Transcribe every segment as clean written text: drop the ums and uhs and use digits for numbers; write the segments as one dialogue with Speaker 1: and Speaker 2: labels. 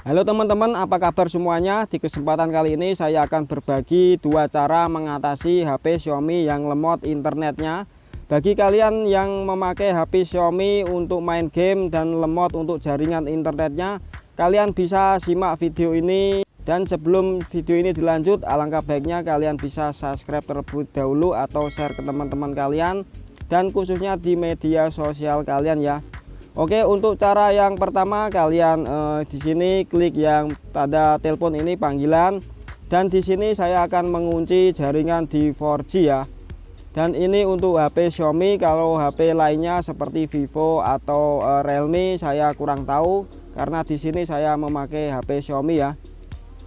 Speaker 1: Halo teman-teman, apa kabar semuanya? Di kesempatan kali ini saya akan berbagi dua cara mengatasi HP Xiaomi yang lemot internetnya. Bagi kalian yang memakai HP Xiaomi untuk main game dan lemot untuk jaringan internetnya, kalian bisa simak video ini. Dan sebelum video ini dilanjut, alangkah baiknya kalian bisa subscribe terlebih dahulu atau share ke teman-teman kalian, dan khususnya di media sosial kalian ya. Oke, untuk cara yang pertama kalian di sini klik yang tanda telepon ini panggilan, dan di sini saya akan mengunci jaringan di 4G ya. Dan ini untuk HP Xiaomi. Kalau HP lainnya seperti Vivo atau Realme saya kurang tahu, karena di sini saya memakai HP Xiaomi ya.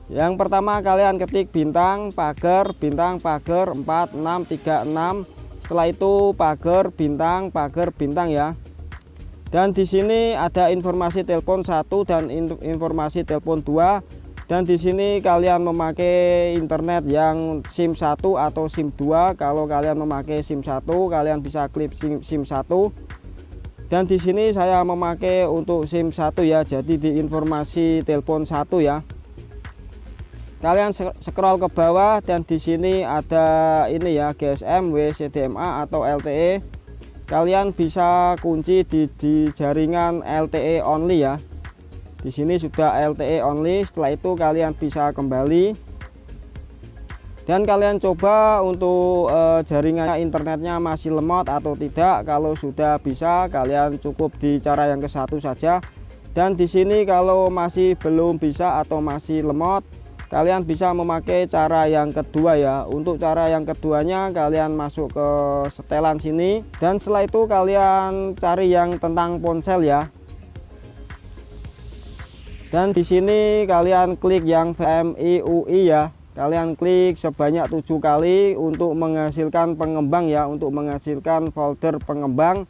Speaker 1: Yang pertama kalian ketik bintang pagar 4636. Setelah itu pagar bintang ya. Dan di sini ada informasi telepon 1 dan informasi telepon 2. Dan di sini kalian memakai internet yang SIM 1 atau SIM 2. Kalau kalian memakai SIM 1, kalian bisa klik SIM 1. Dan di sini saya memakai untuk SIM 1 ya. Jadi di informasi telepon 1 ya. Kalian scroll ke bawah dan di sini ada ini ya, GSM, WCDMA atau LTE. Kalian bisa kunci di jaringan LTE only ya. Di sini sudah LTE only. Setelah itu kalian bisa kembali dan kalian coba untuk jaringan internetnya masih lemot atau tidak. Kalau sudah bisa, kalian cukup di cara yang ke satu saja. Dan di sini kalau masih belum bisa atau masih lemot, kalian bisa memakai cara yang kedua ya. Untuk cara yang keduanya kalian masuk ke setelan sini, dan setelah itu kalian cari yang tentang ponsel ya. Dan di sini kalian klik yang VMIUI ya. Kalian klik sebanyak 7 kali untuk menghasilkan pengembang ya, untuk menghasilkan folder pengembang.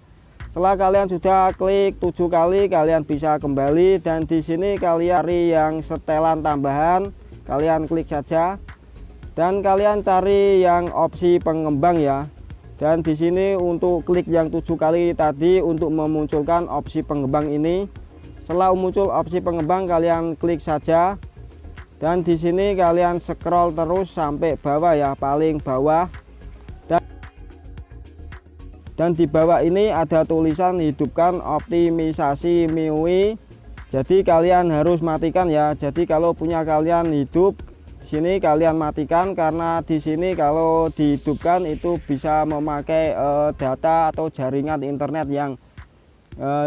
Speaker 1: Setelah kalian sudah klik 7 kali, kalian bisa kembali dan di sini kalian cari yang setelan tambahan. Kalian klik saja dan kalian cari yang opsi pengembang ya. Dan di sini untuk klik yang 7 kali tadi untuk memunculkan opsi pengembang ini. Setelah muncul opsi pengembang, kalian klik saja. Dan di sini kalian scroll terus sampai bawah ya, paling bawah. Dan di bawah ini ada tulisan hidupkan optimisasi MIUI. Jadi kalian harus matikan ya. Jadi kalau punya kalian hidup, di sini kalian matikan, karena di sini kalau dihidupkan itu bisa memakai data atau jaringan internet yang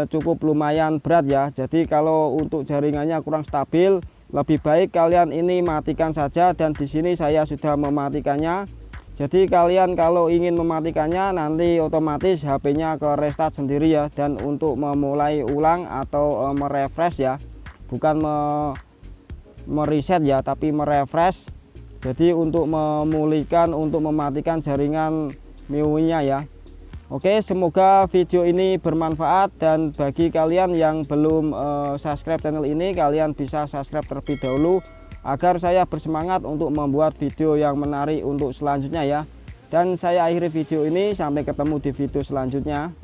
Speaker 1: cukup lumayan berat ya. Jadi kalau untuk jaringannya kurang stabil, lebih baik kalian ini matikan saja. Dan di sini saya sudah mematikannya. Jadi kalian kalau ingin mematikannya, nanti otomatis HP-nya ke restart sendiri ya. Dan untuk memulai ulang atau merefresh ya, bukan mereset ya, tapi merefresh. Jadi untuk memulihkan, untuk mematikan jaringan MIUI-nya ya. Oke, semoga video ini bermanfaat, dan bagi kalian yang belum subscribe channel ini, kalian bisa subscribe terlebih dahulu agar saya bersemangat untuk membuat video yang menarik untuk selanjutnya ya. Dan saya akhiri video ini, sampai ketemu di video selanjutnya.